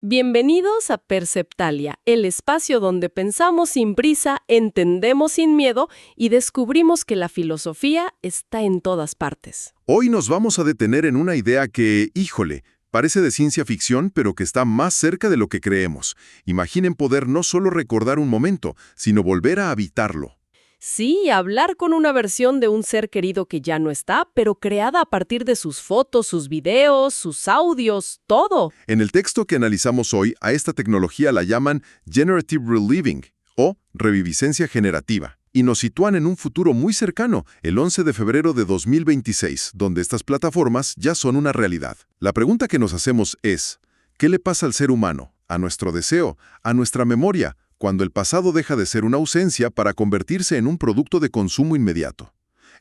Bienvenidos a Perceptalia, el espacio donde pensamos sin prisa, entendemos sin miedo y descubrimos que la filosofía está en todas partes. Hoy nos vamos a detener en una idea que, híjole, parece de ciencia ficción, pero que está más cerca de lo que creemos. Imaginen poder no solo recordar un momento, sino volver a habitarlo. Sí, hablar con una versión de un ser querido que ya no está, pero creada a partir de sus fotos, sus videos, sus audios, todo. En el texto que analizamos hoy, a esta tecnología la llaman Generative Reliving, o reviviscencia generativa, y nos sitúan en un futuro muy cercano, el 11 de febrero de 2026, donde estas plataformas ya son una realidad. La pregunta que nos hacemos es, ¿qué le pasa al ser humano, a nuestro deseo, a nuestra memoria, cuando el pasado deja de ser una ausencia para convertirse en un producto de consumo inmediato?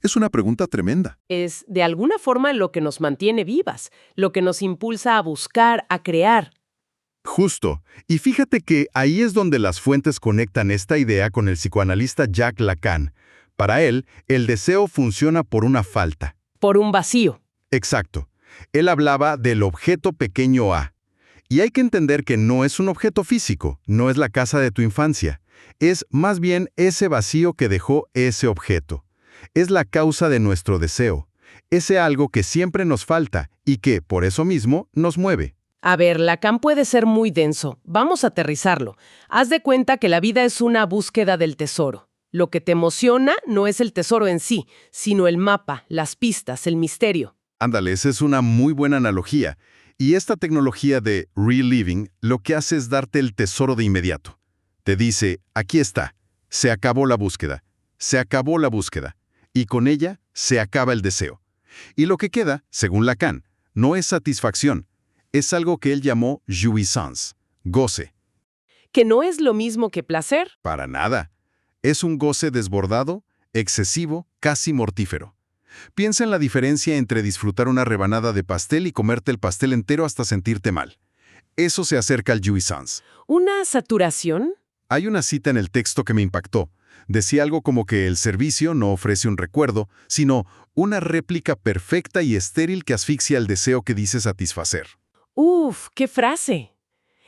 Es una pregunta tremenda. Es de alguna forma lo que nos mantiene vivas, lo que nos impulsa a buscar, a crear. Justo. Y fíjate que ahí es donde las fuentes conectan esta idea con el psicoanalista Jacques Lacan. Para él, el deseo funciona por una falta. Por un vacío. Exacto. Él hablaba del objeto pequeño a. Y hay que entender que no es un objeto físico, no es la casa de tu infancia. Es más bien ese vacío que dejó ese objeto. Es la causa de nuestro deseo. Ese algo que siempre nos falta y que, por eso mismo, nos mueve. A ver, Lacan puede ser muy denso. Vamos a aterrizarlo. Haz de cuenta que la vida es una búsqueda del tesoro. Lo que te emociona no es el tesoro en sí, sino el mapa, las pistas, el misterio. Ándale, esa es una muy buena analogía. Y esta tecnología de reliving lo que hace es darte el tesoro de inmediato. Te dice, aquí está, se acabó la búsqueda, se acabó la búsqueda, y con ella se acaba el deseo. Y lo que queda, según Lacan, no es satisfacción, es algo que él llamó jouissance, goce. ¿Que no es lo mismo que placer? Para nada. Es un goce desbordado, excesivo, casi mortífero. Piensa en la diferencia entre disfrutar una rebanada de pastel y comerte el pastel entero hasta sentirte mal. Eso se acerca al jouissance. ¿Una saturación? Hay una cita en el texto que me impactó. Decía algo como que el servicio no ofrece un recuerdo, sino una réplica perfecta y estéril que asfixia el deseo que dice satisfacer. ¡Uf! ¡Qué frase!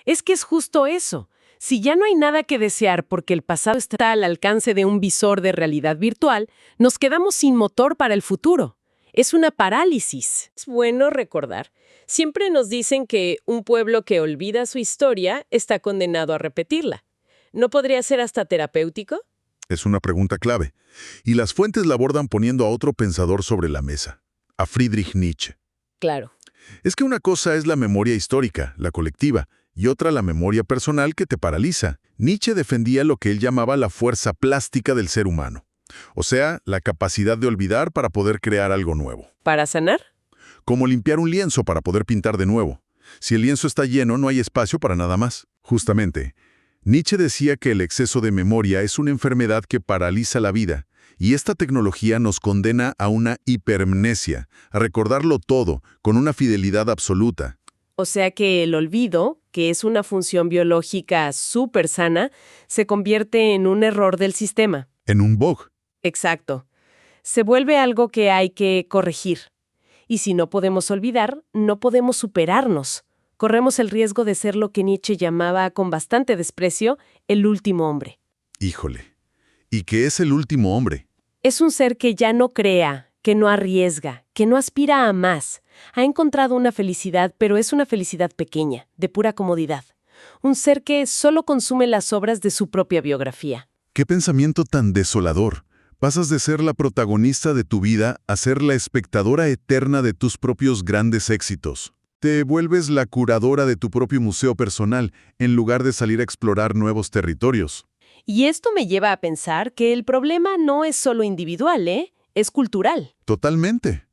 Es que es justo eso. Si ya no hay nada que desear porque el pasado está al alcance de un visor de realidad virtual, nos quedamos sin motor para el futuro. Es una parálisis. Es bueno recordar. Siempre nos dicen que un pueblo que olvida su historia está condenado a repetirla. ¿No podría ser hasta terapéutico? Es una pregunta clave. Y las fuentes la abordan poniendo a otro pensador sobre la mesa, a Friedrich Nietzsche. Claro. Es que una cosa es la memoria histórica, la colectiva, y otra la memoria personal que te paraliza. Nietzsche defendía lo que él llamaba la fuerza plástica del ser humano. O sea, la capacidad de olvidar para poder crear algo nuevo. ¿Para sanar? Como limpiar un lienzo para poder pintar de nuevo. Si el lienzo está lleno, no hay espacio para nada más. Justamente, Nietzsche decía que el exceso de memoria es una enfermedad que paraliza la vida, y esta tecnología nos condena a una hipermnesia, a recordarlo todo, con una fidelidad absoluta. O sea que el olvido, que es una función biológica súper sana, se convierte en un error del sistema. En un bug. Exacto. Se vuelve algo que hay que corregir. Y si no podemos olvidar, no podemos superarnos. Corremos el riesgo de ser lo que Nietzsche llamaba con bastante desprecio el último hombre. Híjole. ¿Y qué es el último hombre? Es un ser que ya no crea, que no arriesga, que no aspira a más. Ha encontrado una felicidad, pero es una felicidad pequeña, de pura comodidad. Un ser que solo consume las obras de su propia biografía. ¡Qué pensamiento tan desolador! Pasas de ser la protagonista de tu vida a ser la espectadora eterna de tus propios grandes éxitos. Te vuelves la curadora de tu propio museo personal, en lugar de salir a explorar nuevos territorios. Y esto me lleva a pensar que el problema no es solo individual, es cultural. Totalmente.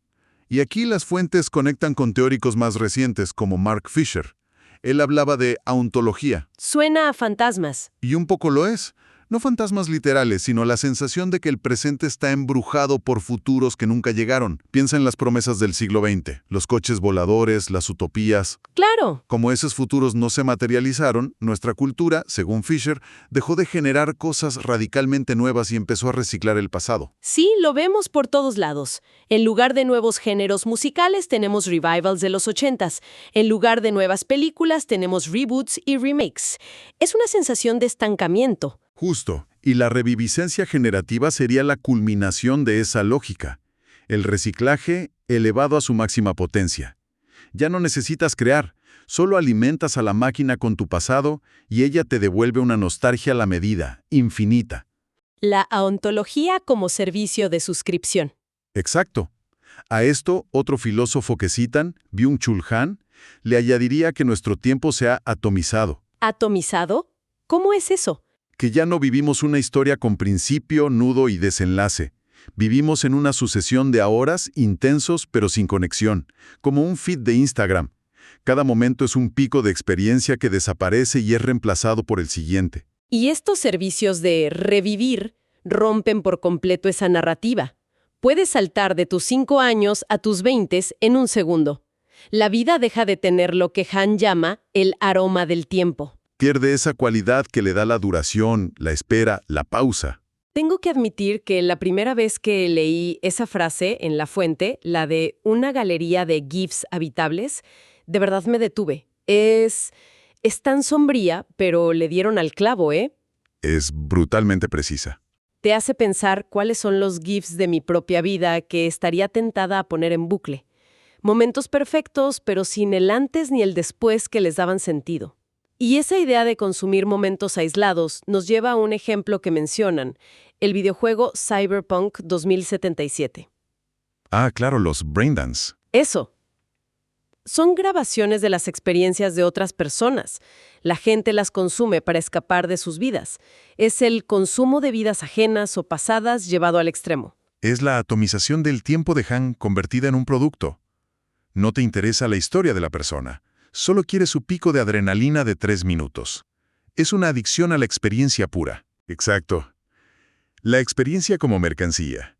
Y aquí las fuentes conectan con teóricos más recientes como Mark Fisher. Él hablaba de ontología. Suena a fantasmas. Y un poco lo es. No fantasmas literales, sino la sensación de que el presente está embrujado por futuros que nunca llegaron. Piensa en las promesas del siglo XX, los coches voladores, las utopías. Claro. Como esos futuros no se materializaron, nuestra cultura, según Fisher, dejó de generar cosas radicalmente nuevas y empezó a reciclar el pasado. Sí, lo vemos por todos lados. En lugar de nuevos géneros musicales, tenemos revivals de los 80s. En lugar de nuevas películas, tenemos reboots y remakes. Es una sensación de estancamiento. Justo, y la reviviscencia generativa sería la culminación de esa lógica. El reciclaje elevado a su máxima potencia. Ya no necesitas crear, solo alimentas a la máquina con tu pasado y ella te devuelve una nostalgia a la medida, infinita. La ontología como servicio de suscripción. Exacto. A esto, otro filósofo que citan, Byung-Chul Han, le añadiría que nuestro tiempo se ha atomizado. ¿Atomizado? ¿Cómo es eso? Que ya no vivimos una historia con principio, nudo y desenlace. Vivimos en una sucesión de ahoras intensos pero sin conexión, como un feed de Instagram. Cada momento es un pico de experiencia que desaparece y es reemplazado por el siguiente. Y estos servicios de revivir rompen por completo esa narrativa. Puedes saltar de tus 5 años a tus 20 en un segundo. La vida deja de tener lo que Han llama el aroma del tiempo. Pierde esa cualidad que le da la duración, la espera, la pausa. Tengo que admitir que la primera vez que leí esa frase en la fuente, la de una galería de GIFs habitables, de verdad me detuve. Es tan sombría, pero le dieron al clavo, ¿eh? Es brutalmente precisa. Te hace pensar cuáles son los GIFs de mi propia vida que estaría tentada a poner en bucle. Momentos perfectos, pero sin el antes ni el después que les daban sentido. Y esa idea de consumir momentos aislados nos lleva a un ejemplo que mencionan, el videojuego Cyberpunk 2077. Ah, claro, los braindance. Eso. Son grabaciones de las experiencias de otras personas. La gente las consume para escapar de sus vidas. Es el consumo de vidas ajenas o pasadas llevado al extremo. Es la atomización del tiempo de Han convertida en un producto. No te interesa la historia de la persona. Solo quieres su pico de adrenalina de 3 minutos. Es una adicción a la experiencia pura. Exacto. La experiencia como mercancía.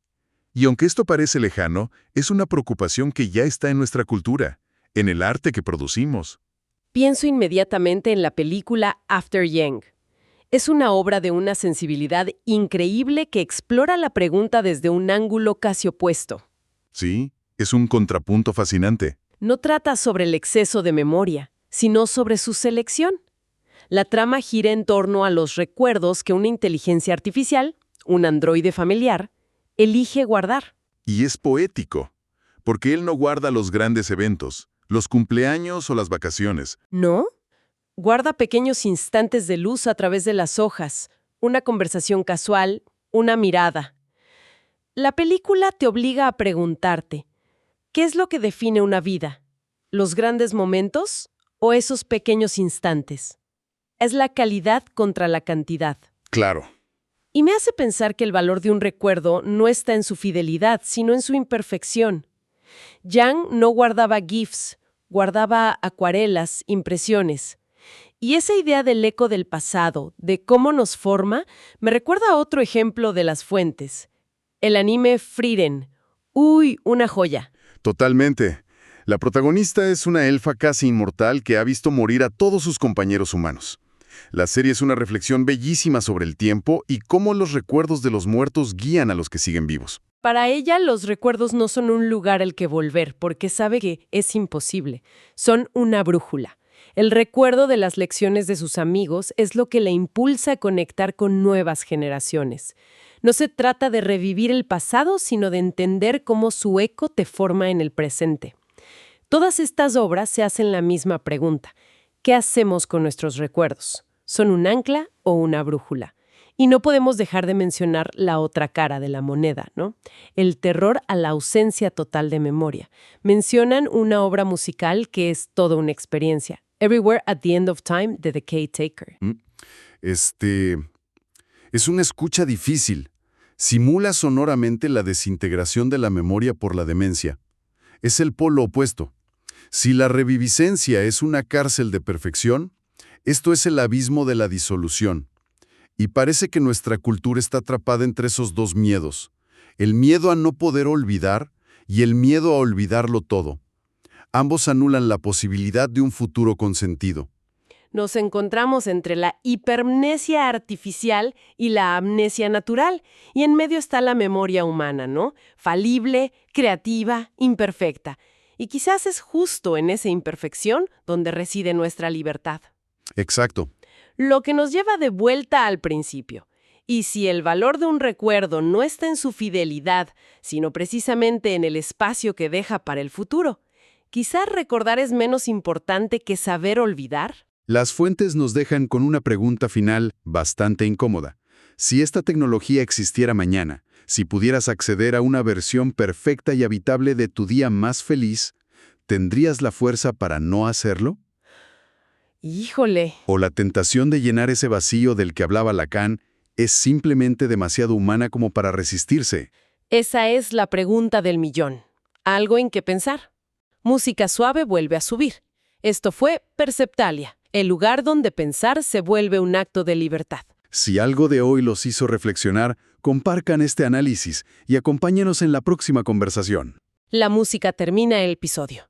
Y aunque esto parece lejano, es una preocupación que ya está en nuestra cultura, en el arte que producimos. Pienso inmediatamente en la película After Yang. Es una obra de una sensibilidad increíble que explora la pregunta desde un ángulo casi opuesto. Sí, es un contrapunto fascinante. No trata sobre el exceso de memoria, sino sobre su selección. La trama gira en torno a los recuerdos que una inteligencia artificial, un androide familiar, elige guardar. Y es poético, porque él no guarda los grandes eventos, los cumpleaños o las vacaciones. ¿No? Guarda pequeños instantes de luz a través de las hojas, una conversación casual, una mirada. La película te obliga a preguntarte, ¿qué es lo que define una vida? ¿Los grandes momentos o esos pequeños instantes? Es la calidad contra la cantidad. Claro. Y me hace pensar que el valor de un recuerdo no está en su fidelidad, sino en su imperfección. Yang no guardaba GIFs, guardaba acuarelas, impresiones. Y esa idea del eco del pasado, de cómo nos forma, me recuerda a otro ejemplo de las fuentes. El anime Frieren. ¡Uy, una joya! Totalmente. La protagonista es una elfa casi inmortal que ha visto morir a todos sus compañeros humanos. La serie es una reflexión bellísima sobre el tiempo y cómo los recuerdos de los muertos guían a los que siguen vivos. Para ella, los recuerdos no son un lugar al que volver, porque sabe que es imposible. Son una brújula. El recuerdo de las lecciones de sus amigos es lo que la impulsa a conectar con nuevas generaciones. No se trata de revivir el pasado, sino de entender cómo su eco te forma en el presente. Todas estas obras se hacen la misma pregunta. ¿Qué hacemos con nuestros recuerdos? ¿Son un ancla o una brújula? Y no podemos dejar de mencionar la otra cara de la moneda, ¿no? El terror a la ausencia total de memoria. Mencionan una obra musical que es toda una experiencia. Everywhere at the End of Time, de The Caretaker. Es una escucha difícil. Simula sonoramente la desintegración de la memoria por la demencia. Es el polo opuesto. Si la reviviscencia es una cárcel de perfección, esto es el abismo de la disolución. Y parece que nuestra cultura está atrapada entre esos dos miedos. El miedo a no poder olvidar y el miedo a olvidarlo todo. Ambos anulan la posibilidad de un futuro con sentido. Nos encontramos entre la hipermnesia artificial y la amnesia natural, y en medio está la memoria humana, ¿no? Falible, creativa, imperfecta. Y quizás es justo en esa imperfección donde reside nuestra libertad. Exacto. Lo que nos lleva de vuelta al principio. Y si el valor de un recuerdo no está en su fidelidad, sino precisamente en el espacio que deja para el futuro, quizás recordar es menos importante que saber olvidar. Las fuentes nos dejan con una pregunta final bastante incómoda. Si esta tecnología existiera mañana, si pudieras acceder a una versión perfecta y habitable de tu día más feliz, ¿tendrías la fuerza para no hacerlo? Híjole. ¿O la tentación de llenar ese vacío del que hablaba Lacan es simplemente demasiado humana como para resistirse? Esa es la pregunta del millón. Algo en que pensar. Música suave vuelve a subir. Esto fue Perceptalia, el lugar donde pensar se vuelve un acto de libertad. Si algo de hoy los hizo reflexionar, compartan este análisis y acompáñenos en la próxima conversación. La música termina el episodio.